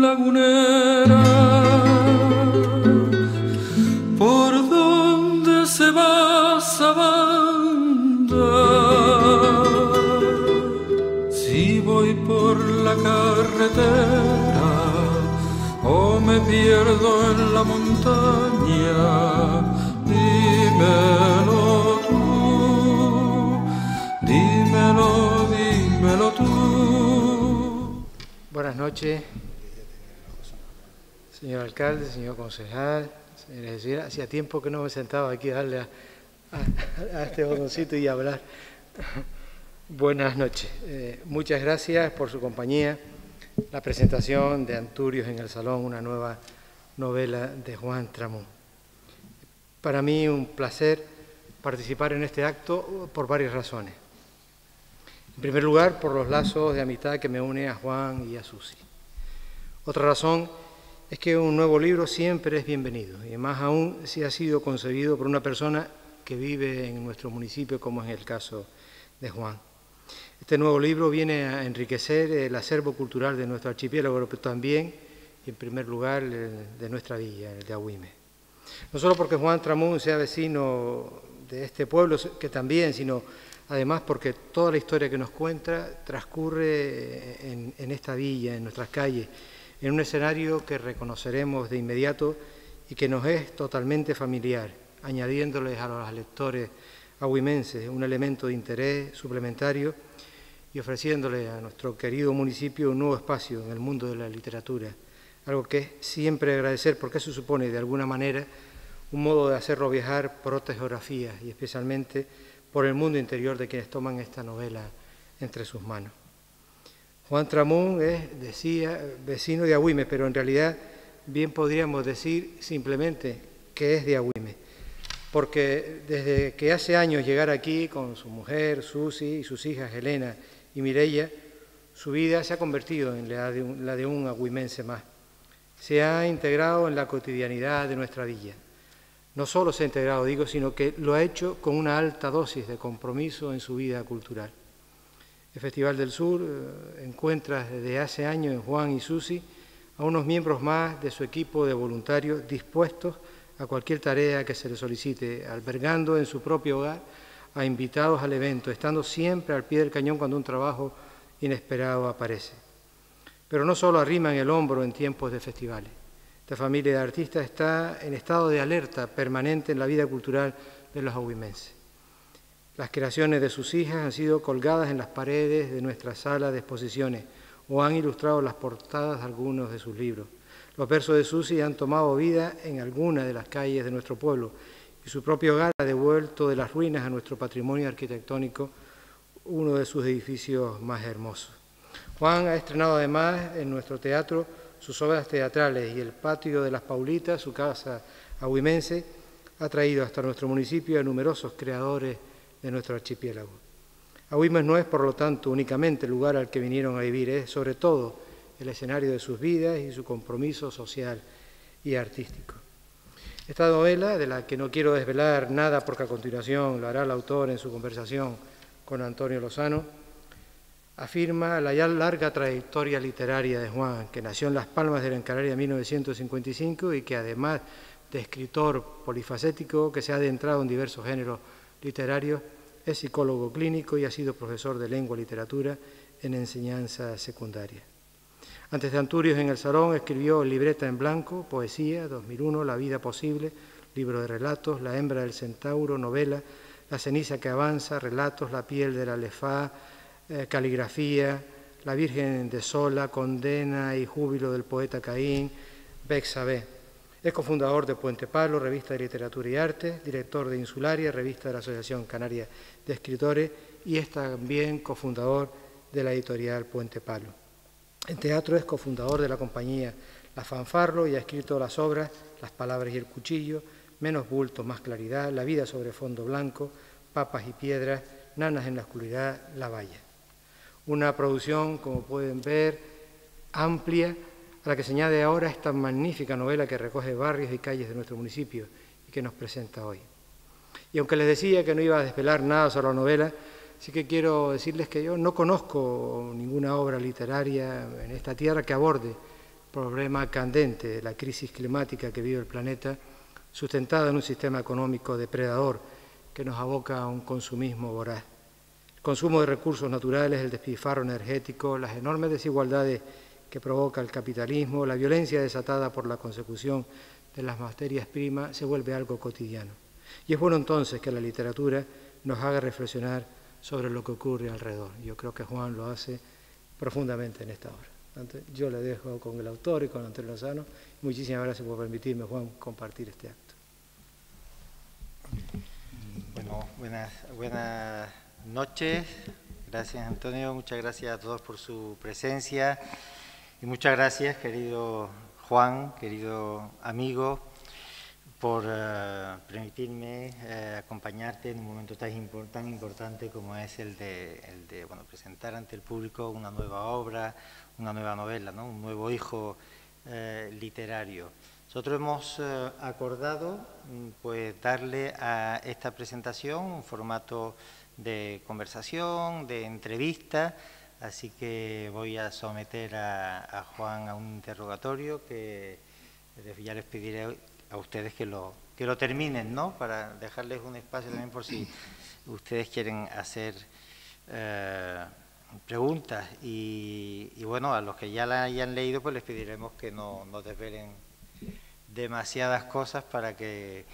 lagunera, por donde se va Sabanda. Si voy por la carretera o me pierdo en la montaña, dímelo tú, dímelo tú. Buenas noches, señor alcalde, señor concejal, señores y señoras. Hacía tiempo que no me sentaba aquí a darle a este botoncito y hablar. Buenas noches. Muchas gracias por su compañía. La presentación de Anturios en el Salón, una nueva novela de Juan Tramón. Para mí un placer participar en este acto por varias razones. En primer lugar, por los lazos de amistad que me une a Juan y a Susi. Otra razón es que un nuevo libro siempre es bienvenido, y más aún si ha sido concebido por una persona que vive en nuestro municipio, como es el caso de Juan. Este nuevo libro viene a enriquecer el acervo cultural de nuestro archipiélago, pero también, y en primer lugar, de nuestra villa, el de Agüime. No solo porque Juan Tramón sea vecino de este pueblo, que también, sino además porque toda la historia que nos cuenta transcurre en esta villa, en nuestras calles, en un escenario que reconoceremos de inmediato y que nos es totalmente familiar, añadiéndoles a los lectores agüimenses un elemento de interés suplementario y ofreciéndole a nuestro querido municipio un nuevo espacio en el mundo de la literatura, algo que es siempre agradecer porque eso supone de alguna manera un modo de hacerlo viajar por otras geografías y especialmente por el mundo interior de quienes toman esta novela entre sus manos. Juan Tramón es, decía, vecino de Agüime, pero en realidad bien podríamos decir simplemente que es de Agüime, porque desde que hace años llegara aquí con su mujer, Susi, y sus hijas, Helena y Mireia, su vida se ha convertido en la de un agüimense más. Se ha integrado en la cotidianidad de nuestra villa. No solo se ha integrado, digo, sino que lo ha hecho con una alta dosis de compromiso en su vida cultural. El Festival del Sur encuentra desde hace años en Juan y Susi a unos miembros más de su equipo de voluntarios dispuestos a cualquier tarea que se les solicite, albergando en su propio hogar a invitados al evento, estando siempre al pie del cañón cuando un trabajo inesperado aparece. Pero no solo arriman el hombro en tiempos de festivales. Esta familia de artistas está en estado de alerta permanente en la vida cultural de los agüimenses. Las creaciones de sus hijas han sido colgadas en las paredes de nuestra sala de exposiciones o han ilustrado las portadas de algunos de sus libros. Los versos de Susi han tomado vida en algunas de las calles de nuestro pueblo y su propio hogar ha devuelto de las ruinas a nuestro patrimonio arquitectónico uno de sus edificios más hermosos. Juan ha estrenado además en nuestro teatro sus obras teatrales y el Patio de las Paulitas, su casa agüimense, ha traído hasta nuestro municipio a numerosos creadores de nuestro archipiélago. Agüimes no es, por lo tanto, únicamente el lugar al que vinieron a vivir, es sobre todo el escenario de sus vidas y su compromiso social y artístico. Esta novela, de la que no quiero desvelar nada porque a continuación lo hará el autor en su conversación con Antonio Lozano, afirma la ya larga trayectoria literaria de Juan, que nació en Las Palmas de Gran Canaria en 1955 y que además de escritor polifacético que se ha adentrado en diversos géneros literarios, es psicólogo clínico y ha sido profesor de lengua y literatura en enseñanza secundaria. Antes de Anturios en el Salón escribió Libreta en Blanco, poesía, 2001, La vida posible, libro de relatos, La hembra del centauro, novela, La ceniza que avanza, relatos, La piel de la lefá, caligrafía, La Virgen de Sola, Condena y júbilo del poeta Caín, Bexabé. Es cofundador de Puente Palo, revista de literatura y arte, director de Insularia, revista de la Asociación Canaria de Escritores, y es también cofundador de la editorial Puente Palo. En teatro es cofundador de la compañía La Fanfarlo y ha escrito las obras Las palabras y el cuchillo, Menos bulto, más claridad, La vida sobre fondo blanco, Papas y piedras, Nanas en la oscuridad, La valla. Una producción, como pueden ver, amplia, a la que se añade ahora esta magnífica novela que recoge barrios y calles de nuestro municipio y que nos presenta hoy. Y aunque les decía que no iba a desvelar nada sobre la novela, sí que quiero decirles que yo no conozco ninguna obra literaria en esta tierra que aborde problema candente de la crisis climática que vive el planeta, sustentada en un sistema económico depredador que nos aboca a un consumismo voraz. El consumo de recursos naturales, el despilfarro energético, las enormes desigualdades que provoca el capitalismo, la violencia desatada por la consecución de las materias primas, se vuelve algo cotidiano. Y es bueno entonces que la literatura nos haga reflexionar sobre lo que ocurre alrededor. Yo creo que Juan lo hace profundamente en esta obra. Entonces, yo le dejo con el autor y con Antonio Lozano. Muchísimas gracias por permitirme, Juan, compartir este acto. Bueno, buenas noches. Gracias, Antonio. Muchas gracias a todos por su presencia. Y muchas gracias, querido Juan, querido amigo, por permitirme acompañarte en un momento tan importante como es el de bueno, presentar ante el público una nueva obra, una nueva novela, ¿no? Un nuevo hijo literario. Nosotros hemos acordado pues, darle a esta presentación un formato de conversación, de entrevista, así que voy a someter a Juan a un interrogatorio que ya les pediré a ustedes que lo terminen, ¿no? Para dejarles un espacio también por si ustedes quieren hacer preguntas. Y bueno, a los que ya la hayan leído, pues les pediremos que no desvelen demasiadas cosas para que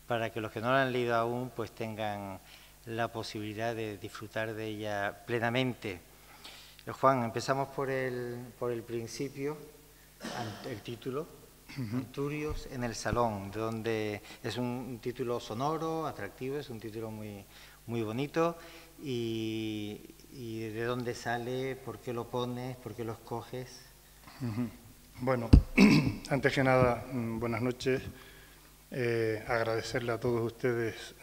los que no la han leído aún pues tengan la posibilidad de disfrutar de ella plenamente. Juan, empezamos por el principio, el título, Anturios en el Salón, donde es un título sonoro, atractivo, es un título muy bonito. Y ¿de dónde sale? ¿Por qué lo pones? ¿Por qué lo escoges? Bueno, antes que nada, buenas noches. Agradecerle a todos ustedes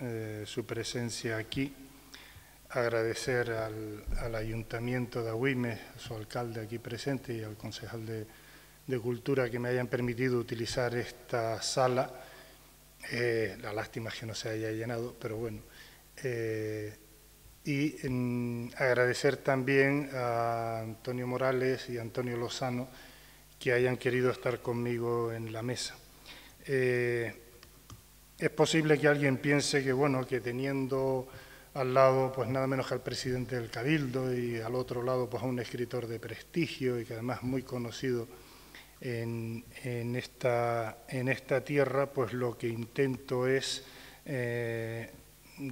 su presencia aquí. Agradecer al Ayuntamiento de Agüimes, a su alcalde aquí presente y al concejal de Cultura que me hayan permitido utilizar esta sala. La lástima es que no se haya llenado, pero bueno. Y agradecer también a Antonio Morales y a Antonio Lozano que hayan querido estar conmigo en la mesa. Es posible que alguien piense que, bueno, que teniendo al lado pues nada menos que al presidente del Cabildo y al otro lado pues a un escritor de prestigio y que además muy conocido en esta tierra, pues lo que intento es de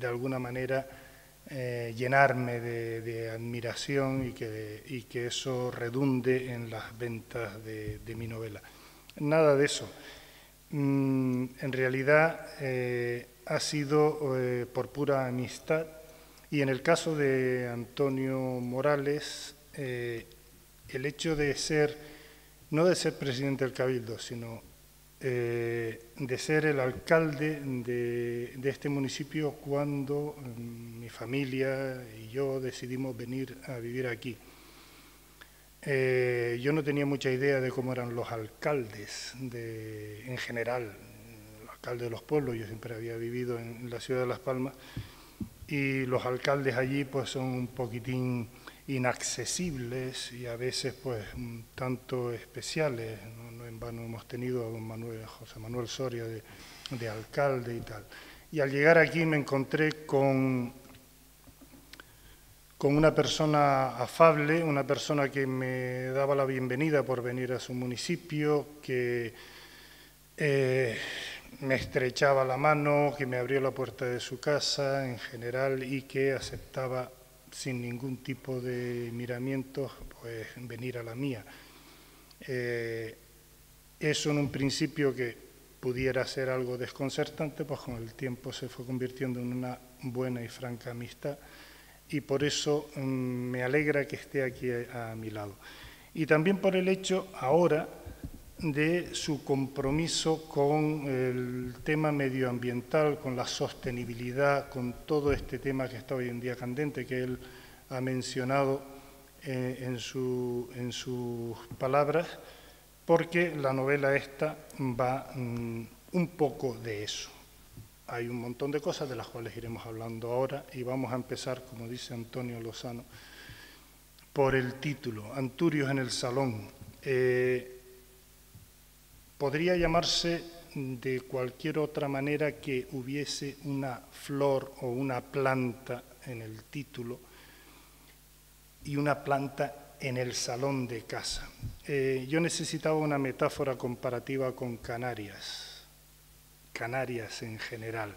alguna manera llenarme de admiración y que eso redunde en las ventas de mi novela. Nada de eso. En realidad ha sido por pura amistad, y en el caso de Antonio Morales, el hecho de ser, no de ser presidente del Cabildo, sino de ser el alcalde de este municipio cuando mi familia y yo decidimos venir a vivir aquí. Yo no tenía mucha idea de cómo eran los alcaldes en general, los alcaldes de los pueblos. Yo siempre había vivido en la ciudad de Las Palmas y los alcaldes allí pues son un poquitín inaccesibles y a veces pues un tanto especiales. No en vano hemos tenido a don José Manuel Soria de alcalde y tal. Y al llegar aquí me encontré con una persona afable, una persona que me daba la bienvenida por venir a su municipio, que me estrechaba la mano, que me abrió la puerta de su casa en general y que aceptaba sin ningún tipo de miramientos pues venir a la mía. Eso en un principio que pudiera ser algo desconcertante, pues con el tiempo se fue convirtiendo en una buena y franca amistad. Y por eso me alegra que esté aquí a mi lado. Y también por el hecho ahora de su compromiso con el tema medioambiental, con la sostenibilidad, con todo este tema que está hoy en día candente, que él ha mencionado en sus palabras, porque la novela esta va un poco de eso. Hay un montón de cosas de las cuales iremos hablando ahora y vamos a empezar, como dice Antonio Lozano, por el título, Anturios en el Salón. podría llamarse de cualquier otra manera que hubiese una flor o una planta en el título y una planta en el salón de casa. Yo necesitaba una metáfora comparativa con Canarias en general.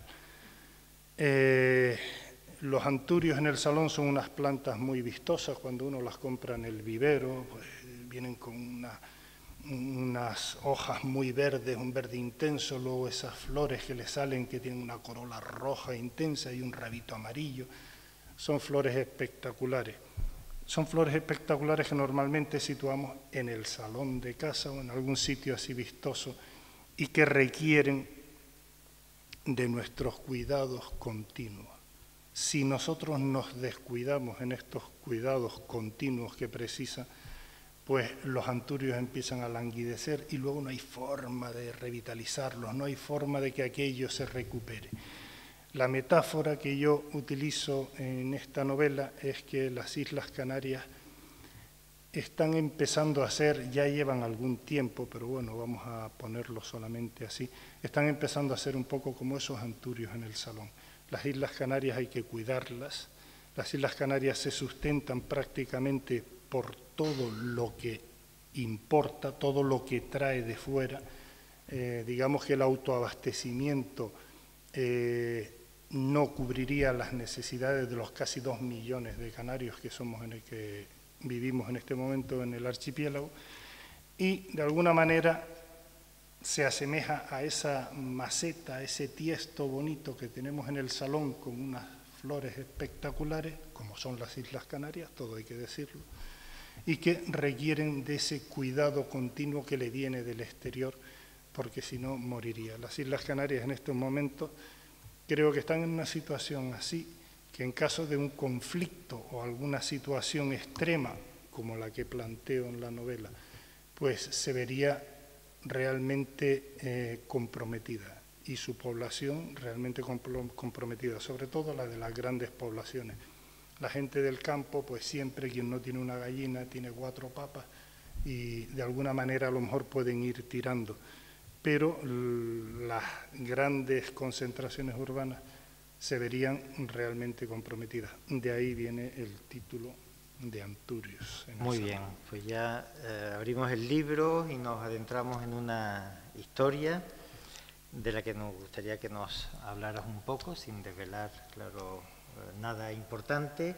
Los anturios en el salón son unas plantas muy vistosas. Cuando uno las compra en el vivero, pues, vienen con unas hojas muy verdes, un verde intenso, luego esas flores que le salen que tienen una corola roja intensa y un rabito amarillo. Son flores espectaculares. Son flores espectaculares que normalmente situamos en el salón de casa o en algún sitio así vistoso y que requieren de nuestros cuidados continuos. Si nosotros nos descuidamos en estos cuidados continuos que precisan, pues los anturios empiezan a languidecer y luego no hay forma de revitalizarlos, no hay forma de que aquello se recupere. La metáfora que yo utilizo en esta novela es que las Islas Canarias están empezando a ser, ya llevan algún tiempo, pero bueno, vamos a ponerlo solamente así, están empezando a ser un poco como esos anturios en el salón. Las Islas Canarias hay que cuidarlas, las Islas Canarias se sustentan prácticamente por todo lo que importa, todo lo que trae de fuera. Digamos que el autoabastecimiento no cubriría las necesidades de los casi 2 millones de canarios que somos en el que vivimos en este momento en el archipiélago, y de alguna manera se asemeja a esa maceta, a ese tiesto bonito que tenemos en el salón con unas flores espectaculares, como son las Islas Canarias, todo hay que decirlo, y que requieren de ese cuidado continuo que le viene del exterior, porque si no moriría. Las Islas Canarias en estos momentos creo que están en una situación así, que en caso de un conflicto o alguna situación extrema, como la que planteo en la novela, pues se vería realmente comprometida, y su población realmente comprometida, sobre todo la de las grandes poblaciones. La gente del campo, pues siempre quien no tiene una gallina tiene 4 papas y de alguna manera a lo mejor pueden ir tirando. Pero las grandes concentraciones urbanas se verían realmente comprometidas. De ahí viene el título de Anturios. Muy bien, pues ya abrimos el libro y nos adentramos en una historia de la que nos gustaría que nos hablaras un poco, sin desvelar, claro, nada importante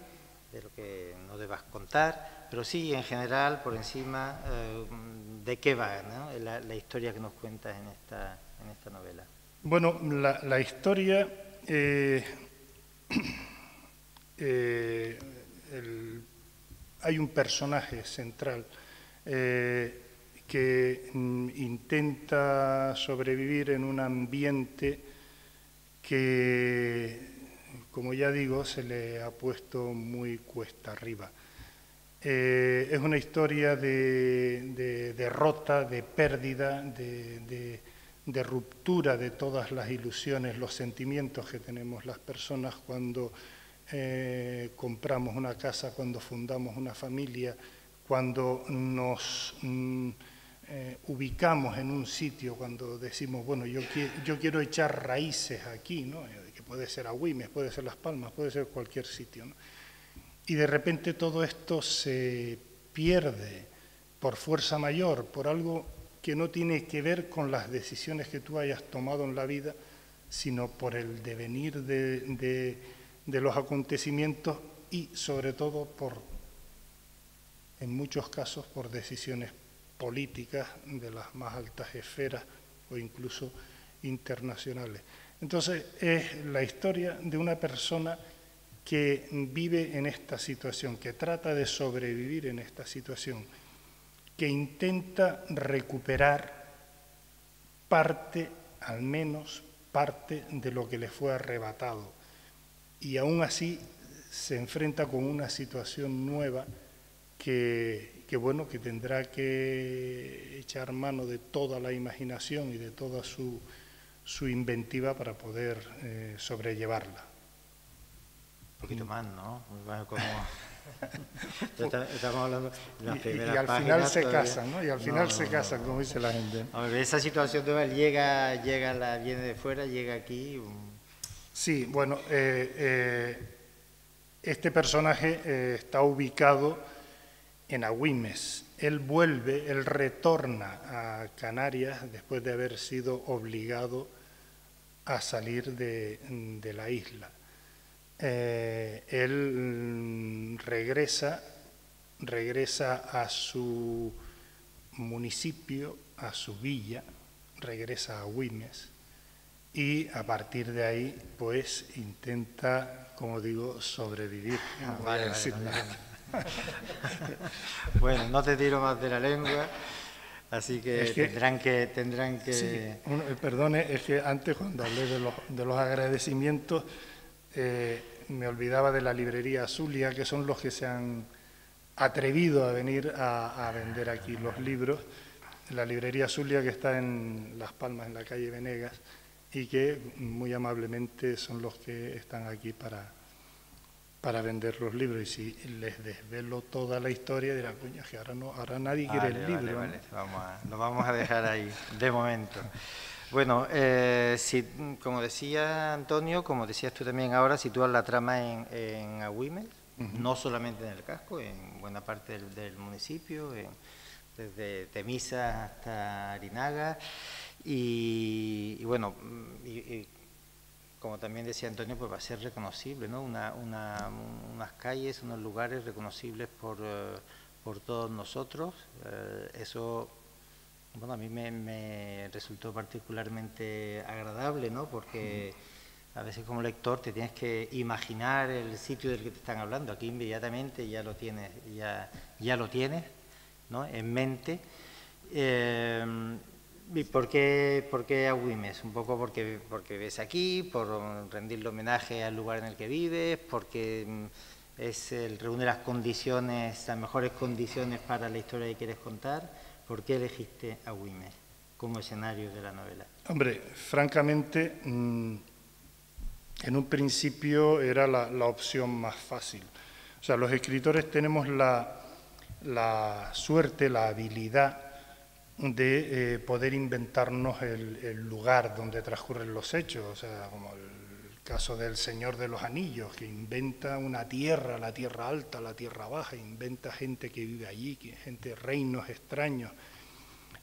de lo que no debas contar, pero sí en general, por encima, de qué va, ¿no? la historia que nos cuentas en esta novela. Bueno, la historia, hay un personaje central que intenta sobrevivir en un ambiente que, como ya digo, se le ha puesto muy cuesta arriba. Es una historia de derrota, de pérdida, de ruptura de todas las ilusiones, los sentimientos que tenemos las personas cuando compramos una casa, cuando fundamos una familia, cuando nos ubicamos en un sitio, cuando decimos, bueno, yo quiero echar raíces aquí, ¿no? Que puede ser Agüimes, puede ser Las Palmas, puede ser cualquier sitio, ¿no? Y de repente todo esto se pierde por fuerza mayor, por algo que no tiene que ver con las decisiones que tú hayas tomado en la vida, sino por el devenir de los acontecimientos y sobre todo en muchos casos por decisiones políticas de las más altas esferas o incluso internacionales. Entonces es la historia de una persona que vive en esta situación, que trata de sobrevivir en esta situación, que intenta recuperar parte, al menos parte de lo que le fue arrebatado, y aún así se enfrenta con una situación nueva que tendrá que echar mano de toda la imaginación y de toda su inventiva para poder sobrellevarla. Un poquito más, ¿no? Estamos hablando de las primeras y al final páginas se todavía. casan, ¿no? Y al final se casan, como dice la gente. Hombre, esa situación de él viene de fuera, llega aquí. Sí, bueno, este personaje está ubicado en Agüimes. Él retorna a Canarias después de haber sido obligado a salir de la isla. Él regresa a su municipio, a su villa, regresa a Agüimes y a partir de ahí pues intenta, como digo, sobrevivir. Vale. Bueno, no te tiro más de la lengua, así que, tendrán que... Sí, perdone, es que antes cuando hablé de los agradecimientos me olvidaba de la librería Zulia, que son los que se han atrevido a venir a vender aquí los libros. La librería Zulia, que está en Las Palmas, en la calle Venegas, y que muy amablemente son los que están aquí para vender los libros. Y si les desvelo toda la historia, dirán, coño, que ahora nadie quiere el libro. Vale. Lo vamos a dejar ahí, de momento. Bueno, como decía Antonio, como decías tú también ahora, sitúas la trama en Agüimes, no solamente en el casco, en buena parte del municipio, desde Temisa hasta Arinaga, y bueno, como también decía Antonio, pues va a ser reconocible, ¿no? Unas calles, unos lugares reconocibles por todos nosotros. Eso, bueno, a mí me resultó particularmente agradable, ¿no? Porque a veces como lector te tienes que imaginar el sitio del que te están hablando. Aquí inmediatamente ya lo tienes, ¿no? En mente. ¿Y por qué Agüimes? Un poco porque ves aquí, por rendirle homenaje al lugar en el que vives, porque reúne las mejores condiciones para la historia que quieres contar. ¿Por qué elegiste Agüimes como escenario de la novela? Hombre, francamente, en un principio era la opción más fácil. O sea, los escritores tenemos la suerte, la habilidad de poder inventarnos el lugar donde transcurren los hechos, o sea, como el caso del Señor de los Anillos, que inventa una tierra, la tierra alta, la tierra baja, inventa gente que vive allí, reinos extraños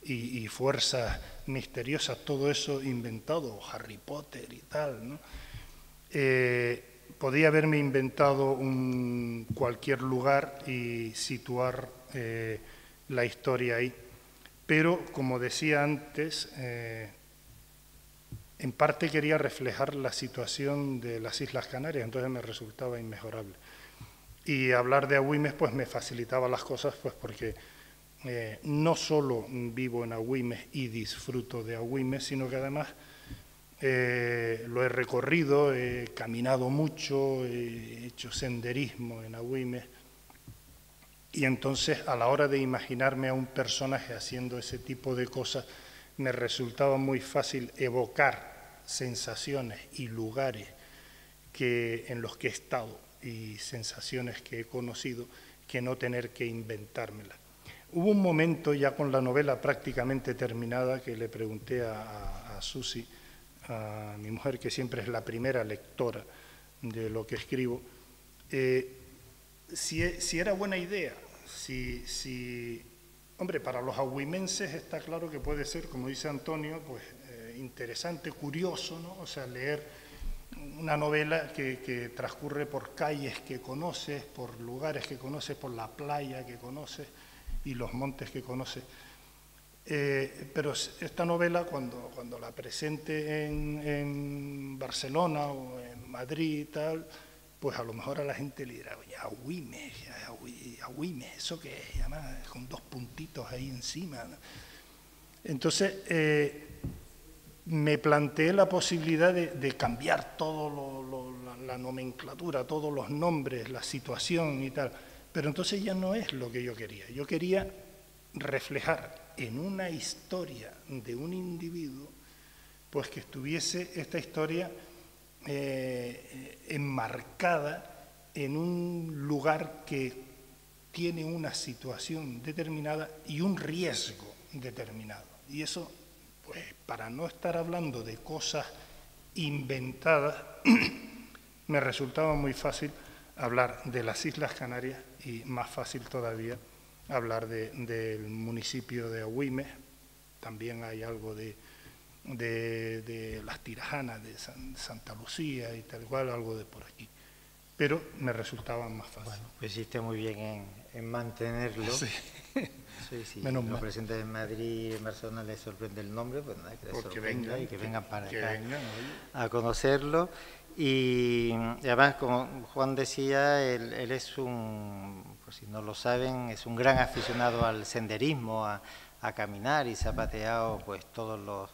y fuerzas misteriosas, todo eso inventado, Harry Potter y tal, ¿no? Podía haberme inventado cualquier lugar y situar la historia ahí. Pero, como decía antes, en parte quería reflejar la situación de las Islas Canarias, entonces me resultaba inmejorable. Y hablar de Agüimes pues me facilitaba las cosas, pues porque no solo vivo en Agüimes y disfruto de Agüimes, sino que además lo he recorrido, he caminado mucho, he hecho senderismo en Agüimes. Y entonces, a la hora de imaginarme a un personaje haciendo ese tipo de cosas, me resultaba muy fácil evocar sensaciones y lugares en los que he estado y sensaciones que he conocido, que no tener que inventármelas. Hubo un momento, ya con la novela prácticamente terminada, que le pregunté a Susi, a mi mujer, que siempre es la primera lectora de lo que escribo, si era buena idea, hombre, para los agüimenses está claro que puede ser, como dice Antonio, pues interesante, curioso, ¿no? O sea, leer una novela que transcurre por calles que conoces, por lugares que conoces, por la playa que conoces y los montes que conoces. Pero esta novela, cuando la presente en Barcelona o en Madrid y tal, pues a lo mejor a la gente le dirá, oye, Agüimes, ¿eso qué es? Además, con 2 puntitos ahí encima, ¿no? Entonces, me planteé la posibilidad de cambiar todo la nomenclatura, todos los nombres, la situación y tal, pero entonces ya no es lo que yo quería. Yo quería reflejar en una historia de un individuo, pues que estuviese esta historia enmarcada en un lugar que tiene una situación determinada y un riesgo determinado. Y eso, pues, para no estar hablando de cosas inventadas, me resultaba muy fácil hablar de las Islas Canarias y más fácil todavía hablar del municipio de Agüimes. También hay algo de las Tirajanas, de Santa Lucía y tal cual, algo de por aquí. Pero me resultaba más fácil. Bueno, pues hiciste muy bien en mantenerlo. Sí. Sí. Menos los mal. presidentes de Madrid y en Barcelona les sorprende el nombre, pues nada, que les sorprenda y que vengan para acá a conocerlo. Y además, como Juan decía, él es por si no lo saben, es un gran aficionado al senderismo, a caminar, y se ha pateado pues todos los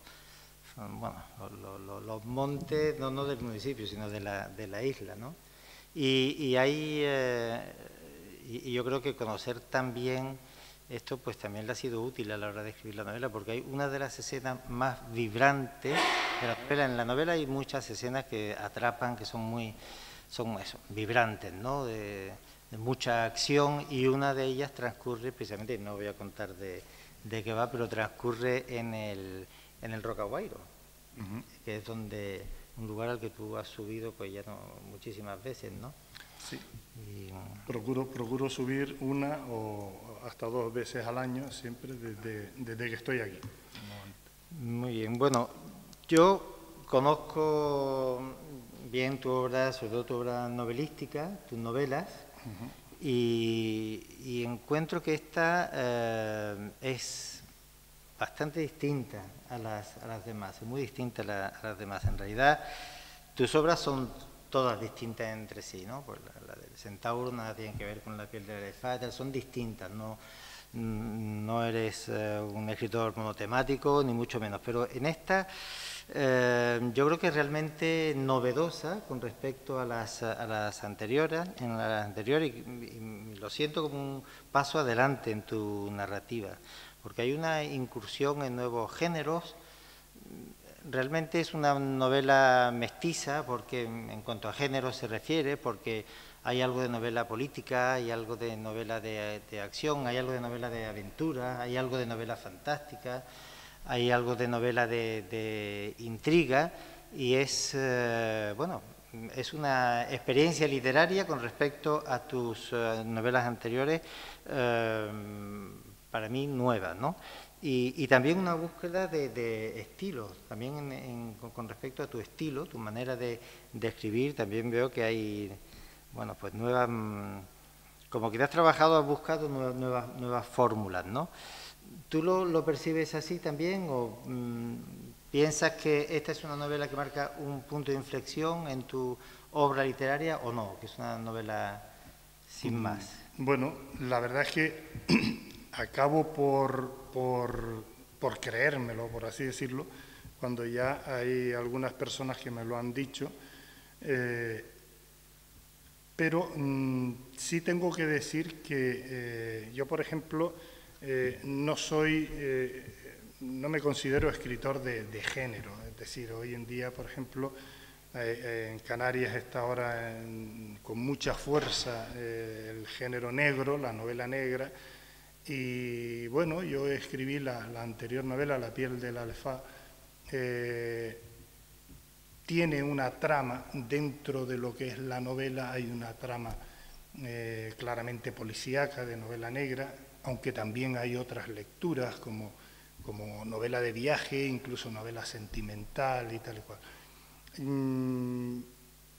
montes, no del municipio, sino de la isla, ¿no? Y ahí, y yo creo que conocer también esto pues también le ha sido útil a la hora de escribir la novela, porque hay una de las escenas más vibrantes de la novela. En la novela hay muchas escenas que atrapan, que son eso, vibrantes, ¿no? De mucha acción, y una de ellas transcurre precisamente, no voy a contar de qué va, pero transcurre en el Rocaguairo, que es un lugar al que tú has subido pues ya muchísimas veces, ¿no? Sí. Procuro subir una o hasta 2 veces al año, siempre desde que estoy aquí. Muy bien. Bueno, yo conozco bien tu obra, sobre todo tu obra novelística, tus novelas, y encuentro que esta es bastante distinta a las demás, es muy distinta a las demás. En realidad, tus obras son todas distintas entre sí, ¿no? Pues la del Centauro nada tiene que ver con La piel del elefante, son distintas, no eres un escritor monotemático, ni mucho menos, pero en esta yo creo que es realmente novedosa con respecto a las anteriores, y lo siento como un paso adelante en tu narrativa, porque hay una incursión en nuevos géneros. Realmente es una novela mestiza, porque en cuanto a género se refiere, porque hay algo de novela política, hay algo de novela de acción, hay algo de novela de aventura, hay algo de novela fantástica, hay algo de novela de intriga, y es una experiencia literaria con respecto a tus novelas anteriores, para mí nueva, ¿no? Y también una búsqueda de estilos, también con respecto a tu estilo, tu manera de escribir. También veo que hay, pues nuevas, como que te has trabajado, has buscado nuevas fórmulas, ¿no? ¿Tú lo percibes así también, o piensas que esta es una novela que marca un punto de inflexión en tu obra literaria, o no, que es una novela sin más? Bueno, la verdad es que acabo por creérmelo, por así decirlo, cuando ya hay algunas personas que me lo han dicho, pero sí tengo que decir que yo, por ejemplo, no me considero escritor de género. Es decir, hoy en día, por ejemplo, en Canarias está ahora con mucha fuerza el género negro, la novela negra. Y bueno, yo escribí la anterior novela, La piel del elefante. Tiene una trama, dentro de lo que es la novela hay una trama claramente policíaca, de novela negra, aunque también hay otras lecturas como novela de viaje, incluso novela sentimental y tal y cual.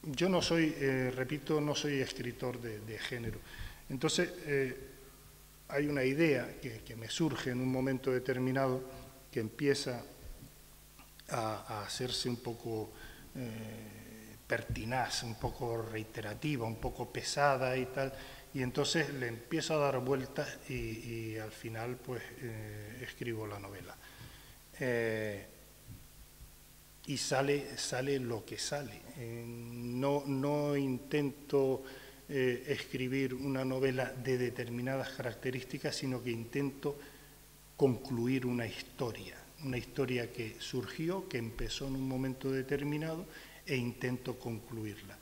Yo no soy, repito, no soy escritor de género. Entonces, hay una idea que me surge en un momento determinado, que empieza a hacerse un poco pertinaz, un poco reiterativa, un poco pesada y tal, y entonces le empiezo a dar vueltas y al final pues escribo la novela. Y sale lo que sale. No intento escribir una novela de determinadas características, sino que intento concluir una historia que surgió, que empezó en un momento determinado, e intento concluirla.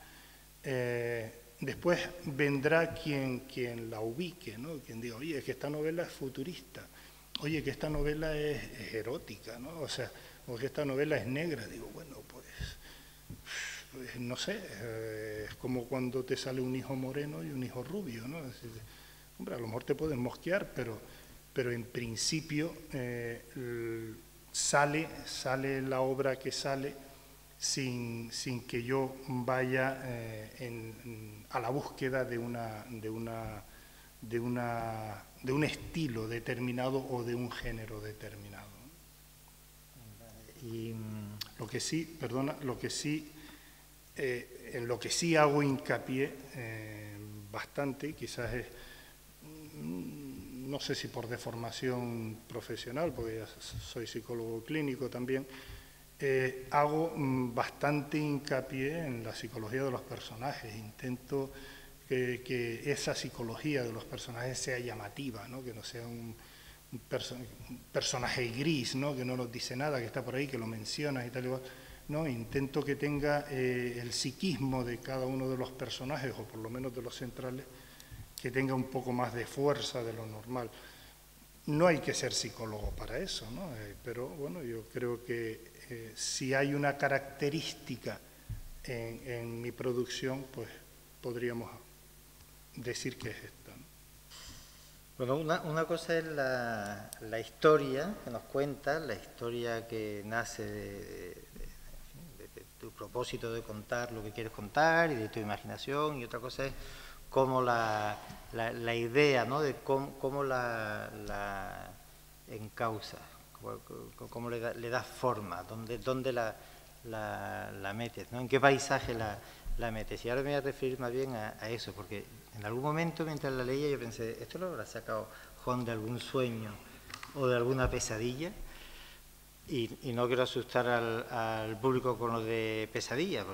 Después vendrá quien la ubique, ¿no? Quien diga, oye, que esta novela es futurista, oye, que esta novela es erótica, ¿no? O sea, o que esta novela es negra. Digo, bueno, pues no sé, es como cuando te sale un hijo moreno y un hijo rubio, ¿no? Es decir, hombre, a lo mejor te pueden mosquear, pero en principio sale la obra que sale sin que yo vaya a la búsqueda de un estilo determinado o de un género determinado. Y lo que sí, perdona, en lo que sí hago hincapié bastante, quizás es, no sé si por deformación profesional, porque ya soy psicólogo clínico también, hago bastante hincapié en la psicología de los personajes. Intento que esa psicología de los personajes sea llamativa, ¿no? Que no sea un personaje gris, ¿no? Que no nos dice nada, que está por ahí, que lo mencionas y tal y cual. No, intento que tenga el psiquismo de cada uno de los personajes, o por lo menos de los centrales, que tenga un poco más de fuerza de lo normal. No hay que ser psicólogo para eso, ¿no? Pero bueno, yo creo que si hay una característica en mi producción, pues podríamos decir que es esta, ¿no? Bueno, una cosa es la historia que nos cuenta, la historia que nace de tu propósito de contar lo que quieres contar y de tu imaginación, y otra cosa es cómo la idea, ¿no? De cómo la encausa, cómo le das forma, dónde la metes, ¿no? En qué paisaje la metes. Y ahora me voy a referir más bien a eso, porque en algún momento mientras la leía yo pensé, ¿esto lo habrá sacado Juan de algún sueño o de alguna pesadilla? Y no quiero asustar al público con lo de pesadilla,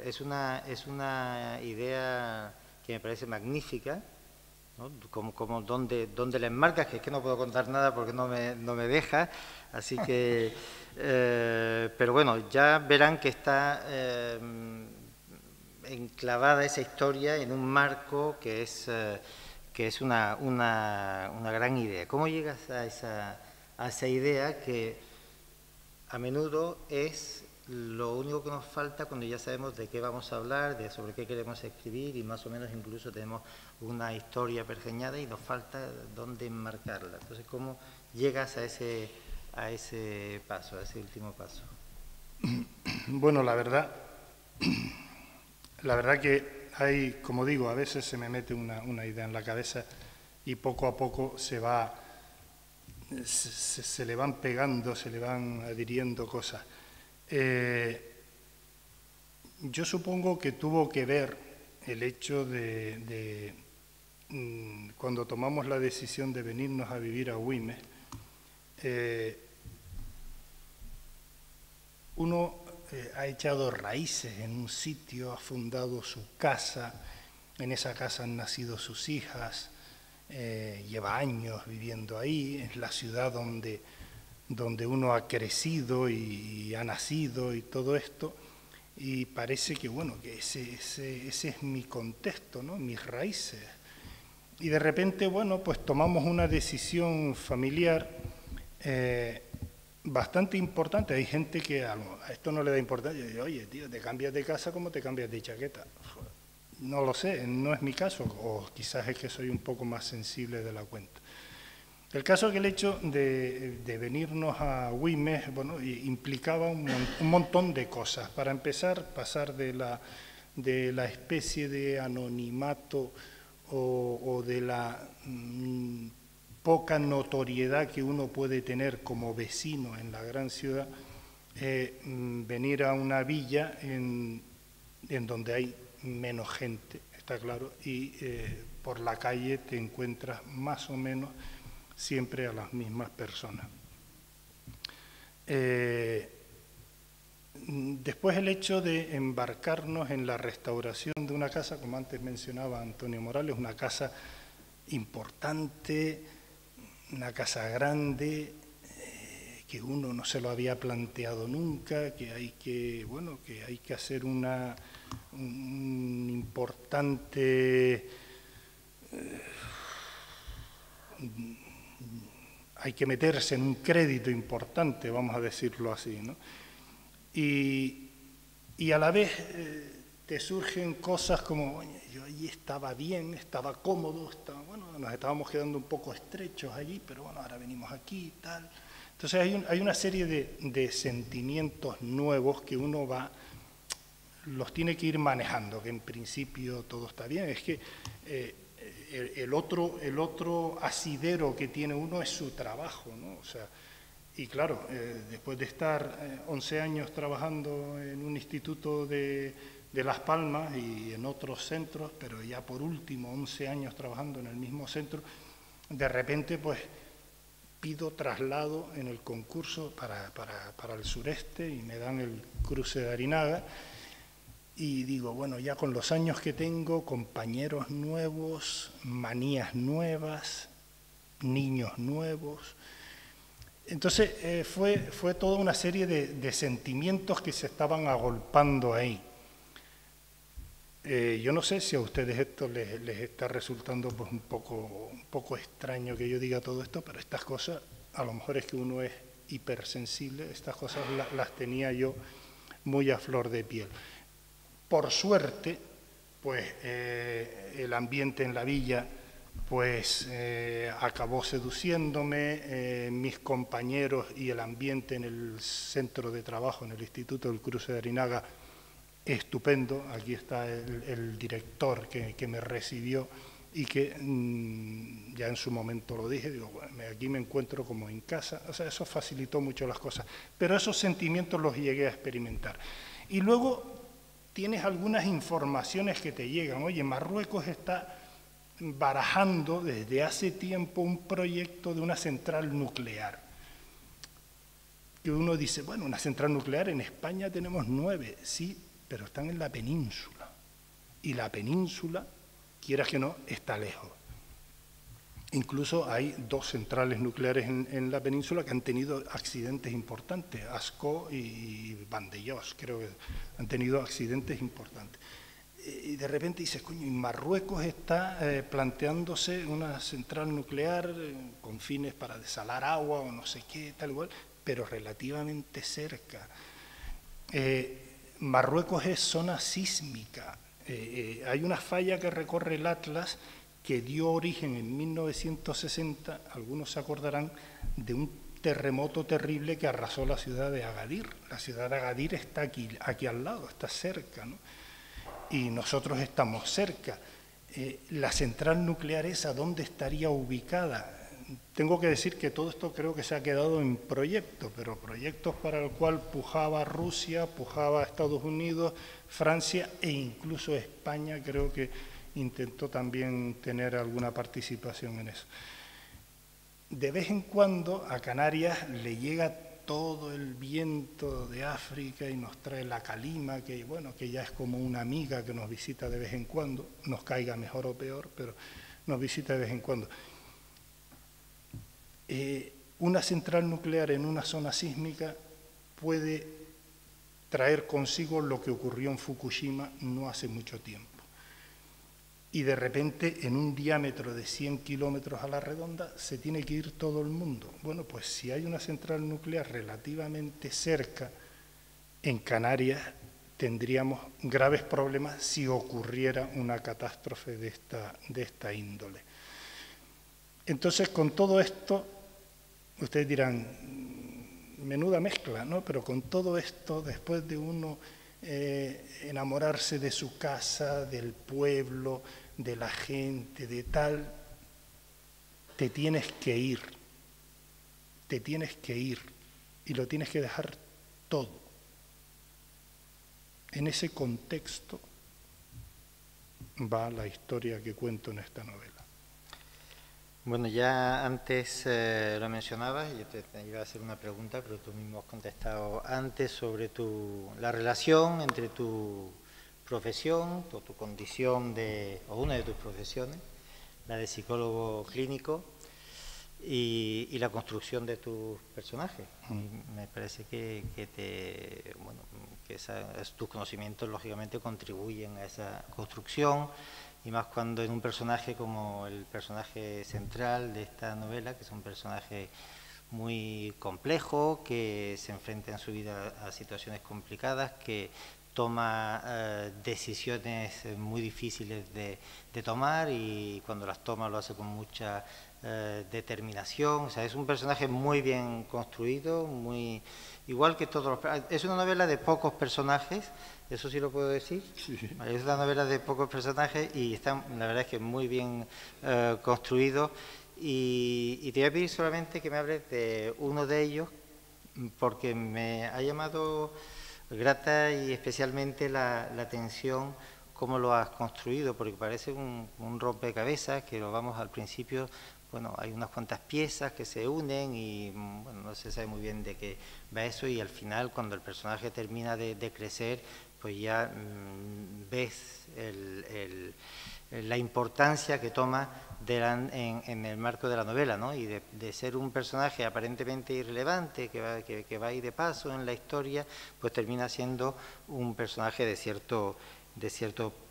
es una idea que me parece magnífica, ¿no? Como dónde la enmarcas, que es que no puedo contar nada porque no me deja, así que, pero bueno, ya verán que está enclavada esa historia en un marco que es una gran idea. ¿Cómo llegas a esa idea que a menudo es lo único que nos falta cuando ya sabemos de qué vamos a hablar, sobre qué queremos escribir, y más o menos incluso tenemos una historia pergeñada y nos falta dónde enmarcarla? Entonces, ¿cómo llegas a ese paso, a ese último paso? Bueno, la verdad que hay, como digo, a veces se me mete una idea en la cabeza y poco a poco se le van pegando, se le van adhiriendo cosas. Yo supongo que tuvo que ver el hecho de cuando tomamos la decisión de venirnos a vivir a Güímez, uno ha echado raíces en un sitio, ha fundado su casa, en esa casa han nacido sus hijas, lleva años viviendo ahí, es la ciudad donde uno ha crecido y ha nacido y todo esto, y parece que, bueno, que ese es mi contexto, ¿no? Mis raíces. Y de repente, bueno, pues tomamos una decisión familiar bastante importante. Hay gente que a esto no le da importancia. Dice, oye, tío, te cambias de casa como te cambias de chaqueta. No lo sé, no es mi caso, o quizás es que soy un poco más sensible de la cuenta. El caso es que el hecho de venirnos a Güímez, bueno, implicaba un montón de cosas. Para empezar, pasar de la especie de anonimato o de la poca notoriedad que uno puede tener como vecino en la gran ciudad, venir a una villa en donde hay menos gente, está claro, y por la calle te encuentras más o menos siempre a las mismas personas. Después el hecho de embarcarnos en la restauración de una casa, como antes mencionaba Antonio Morales, una casa importante, una casa grande, que uno no se lo había planteado nunca, que hay que hacer una un importante... hay que meterse en un crédito importante, vamos a decirlo así, ¿no? Y a la vez te surgen cosas como, yo allí estaba bien, estaba cómodo, bueno, nos estábamos quedando un poco estrechos allí, pero bueno, ahora venimos aquí y tal. Entonces hay una serie de sentimientos nuevos que uno los tiene que ir manejando, que en principio todo está bien. Es que el otro asidero que tiene uno es su trabajo, ¿no? O sea, y claro, después de estar 11 años trabajando en un instituto de Las Palmas y en otros centros, pero ya por último 11 años trabajando en el mismo centro, de repente pues pido traslado en el concurso para el sureste y me dan el cruce de Arinaga. Y digo, bueno, ya con los años que tengo, compañeros nuevos, manías nuevas, niños nuevos. Entonces fue toda una serie de sentimientos que se estaban agolpando ahí. Yo no sé si a ustedes esto les está resultando pues un poco extraño que yo diga todo esto, pero estas cosas, a lo mejor es que uno es hipersensible, estas cosas las tenía yo muy a flor de piel. Por suerte, pues el ambiente en la villa pues acabó seduciéndome, mis compañeros y el ambiente en el centro de trabajo, en el Instituto del Cruce de Arinaga, estupendo. Aquí está el director que me recibió y que ya en su momento lo dije, digo, bueno, aquí me encuentro como en casa. O sea, eso facilitó mucho las cosas, pero esos sentimientos los llegué a experimentar. Y luego tienes algunas informaciones que te llegan. Oye, Marruecos está barajando desde hace tiempo un proyecto de una central nuclear. Que uno dice, bueno, una central nuclear, en España tenemos 9, sí, pero están en la península. Y la península, quieras que no, está lejos. Incluso hay 2 centrales nucleares en la península que han tenido accidentes importantes. Ascó y Vandellós, creo que han tenido accidentes importantes. Y de repente dices, coño, y Marruecos está planteándose una central nuclear con fines para desalar agua o no sé qué, tal igual, pero relativamente cerca. Marruecos es zona sísmica. Hay una falla que recorre el Atlas que dio origen en 1960, algunos se acordarán, de un terremoto terrible que arrasó la ciudad de Agadir. La ciudad de Agadir está aquí al lado, está cerca, ¿no? Y nosotros estamos cerca. La central nuclear esa, ¿dónde estaría ubicada? Tengo que decir que todo esto creo que se ha quedado en proyectos, pero proyectos para el cual pujaba Rusia, pujaba Estados Unidos, Francia e incluso España, creo que intentó también tener alguna participación en eso. De vez en cuando a Canarias le llega todo el viento de África y nos trae la calima, que bueno, que ya es como una amiga que nos visita de vez en cuando, nos caiga mejor o peor, pero nos visita de vez en cuando. Una central nuclear en una zona sísmica puede traer consigo lo que ocurrió en Fukushima no hace mucho tiempo. Y de repente, en un diámetro de 100 kilómetros a la redonda, se tiene que ir todo el mundo. Bueno, pues si hay una central nuclear relativamente cerca, en Canarias tendríamos graves problemas si ocurriera una catástrofe de esta índole. Entonces, con todo esto, ustedes dirán, menuda mezcla, ¿no? Pero con todo esto, después de uno enamorarse de su casa, del pueblo, de la gente, de tal, te tienes que ir y lo tienes que dejar todo. En ese contexto va la historia que cuento en esta novela. Bueno, ya antes lo mencionabas, yo te iba a hacer una pregunta, pero tú mismo has contestado antes sobre la relación entre tu profesión, o tu condición o una de tus profesiones, la de psicólogo clínico, y la construcción de tus personajes. Me parece que tus conocimientos lógicamente contribuyen a esa construcción, y más cuando en un personaje como el personaje central de esta novela, que es un personaje muy complejo, que se enfrenta en su vida a situaciones complicadas, que toma decisiones muy difíciles de tomar, y cuando las toma lo hace con mucha determinación. O sea, es un personaje muy bien construido, muy igual que todos los... Es una novela de pocos personajes, eso sí lo puedo decir. Sí. Es una novela de pocos personajes y está, la verdad es que muy bien construido. Y te voy a pedir solamente que me hables de uno de ellos, porque me ha llamado grata y especialmente la atención cómo lo has construido, porque parece un rompecabezas que lo vamos al principio, bueno, hay unas cuantas piezas que se unen y bueno, no se sabe muy bien de qué va eso, y al final cuando el personaje termina de crecer, pues ya ves la importancia que toma en el marco de la novela, ¿no? Y de ser un personaje aparentemente irrelevante, que va ahí de paso en la historia, pues termina siendo un personaje de cierto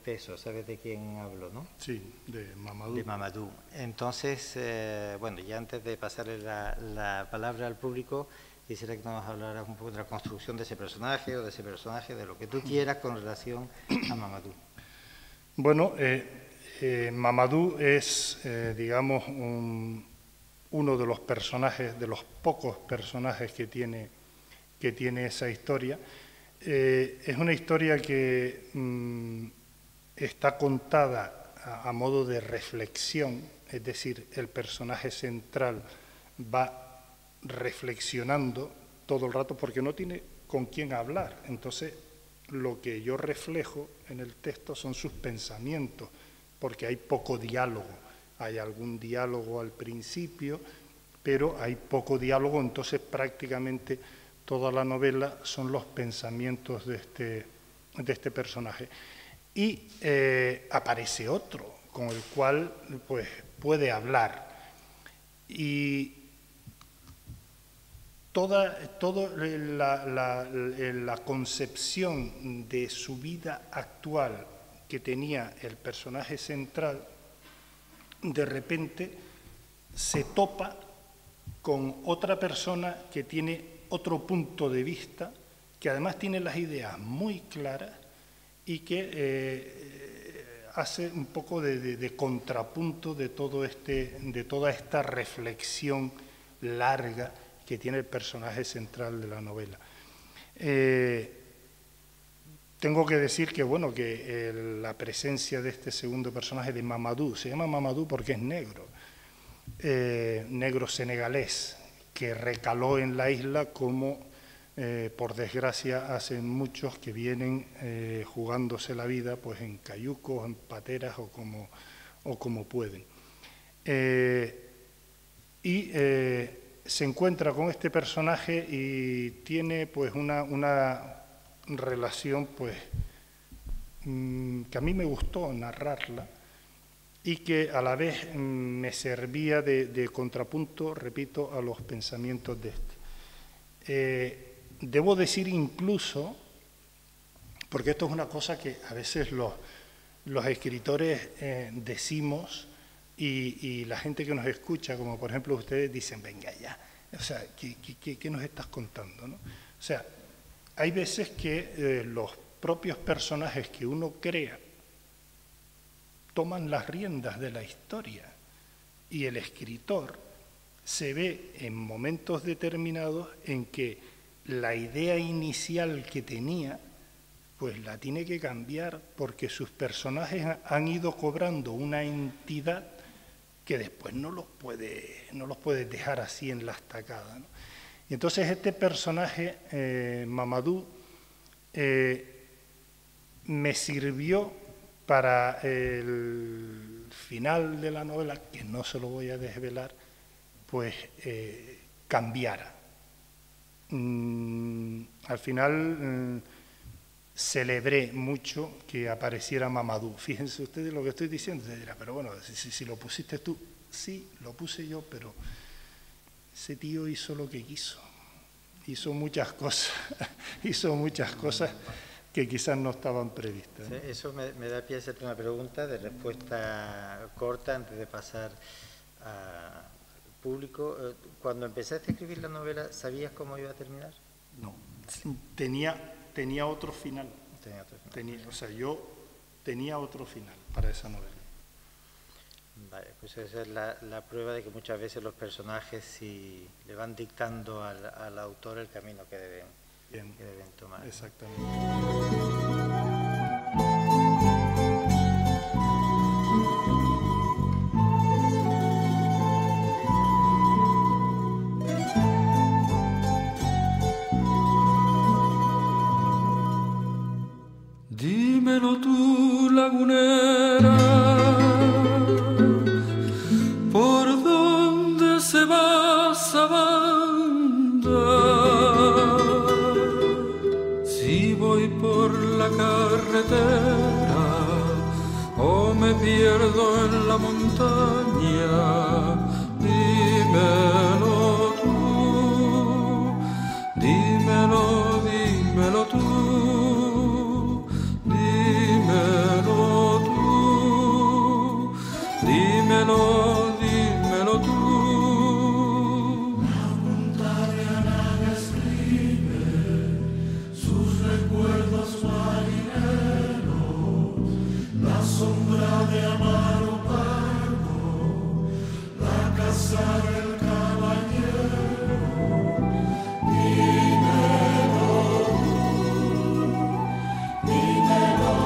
peso. ¿Sabes de quién hablo, no? Sí, de Mamadou. De Mamadou. Entonces, bueno, ya antes de pasarle la palabra al público, quisiera que nos hablaras un poco de la construcción de ese personaje o de ese personaje, de lo que tú quieras con relación a Mamadou. Bueno, Mamadou es, digamos, uno de los personajes, de los pocos personajes que tiene esa historia. Es una historia que está contada a modo de reflexión, es decir, el personaje central va reflexionando todo el rato porque no tiene con quién hablar. Entonces, lo que yo reflejo en el texto son sus pensamientos, porque hay poco diálogo. Hay algún diálogo al principio, pero hay poco diálogo, entonces prácticamente toda la novela son los pensamientos de este personaje. Y aparece otro con el cual pues, puede hablar. Y toda la concepción de su vida actual que tenía el personaje central, de repente se topa con otra persona que tiene otro punto de vista, que además tiene las ideas muy claras y que hace un poco de contrapunto de toda esta reflexión larga que tiene el personaje central de la novela. Tengo que decir que, bueno, que la presencia de este segundo personaje de Mamadou, se llama Mamadou porque es negro, negro senegalés, que recaló en la isla como, por desgracia, hacen muchos que vienen jugándose la vida pues en cayucos, en pateras o como pueden. Se encuentra con este personaje y tiene pues una relación pues que a mí me gustó narrarla y que a la vez me servía de contrapunto, repito, a los pensamientos de este. Debo decir incluso, porque esto es una cosa que a veces los escritores decimos y la gente que nos escucha, como por ejemplo ustedes, dicen, venga ya, o sea, ¿qué nos estás contando, ¿no? O sea, hay veces que los propios personajes que uno crea toman las riendas de la historia y el escritor se ve en momentos determinados en que la idea inicial que tenía pues la tiene que cambiar porque sus personajes han ido cobrando una entidad que después no los puedes dejar así en la estacada, ¿no? Y entonces este personaje, Mamadou, me sirvió para el final de la novela, que no se lo voy a desvelar, pues cambiara. Al final celebré mucho que apareciera Mamadou. Fíjense ustedes lo que estoy diciendo, se dirá, pero bueno, si lo pusiste tú, sí, lo puse yo, pero ese tío hizo lo que quiso, hizo muchas cosas, que quizás no estaban previstas. Sí, eso me da pie a hacerte una pregunta de respuesta corta antes de pasar al público. Cuando empezaste a escribir la novela, ¿sabías cómo iba a terminar? No, tenía otro final. Yo tenía otro final para esa novela. Vale, pues esa es la prueba de que muchas veces los personajes sí le van dictando al autor el camino que deben tomar. Exactamente. Dímelo tú, lagunera, ¿por dónde se va esa banda? Si voy por la carretera o me pierdo en la montaña, dímelo tú, dímelo tú. Dímelo tú. La montaña escribe sus recuerdos marineros, la sombra de Amaro Pardo, la casa del caballero. Dímelo tú, dímelo tú.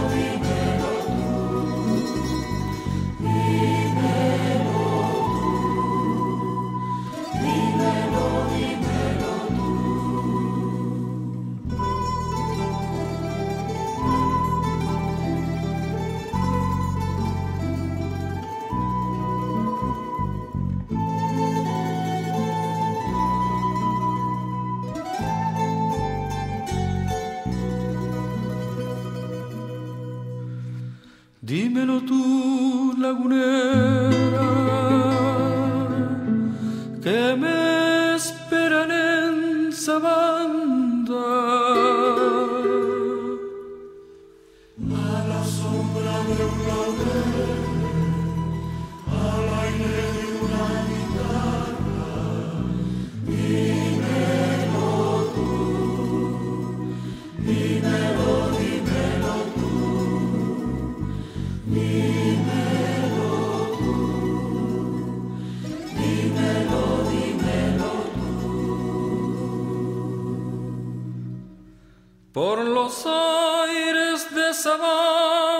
Dímelo tú, lagunera, que me esperan en Sabanda. A la sombra de un laurel, al aire de una guitarra, dímelo tú, dímelo tú, dímelo tú, dímelo tú. Por los aires de Sabana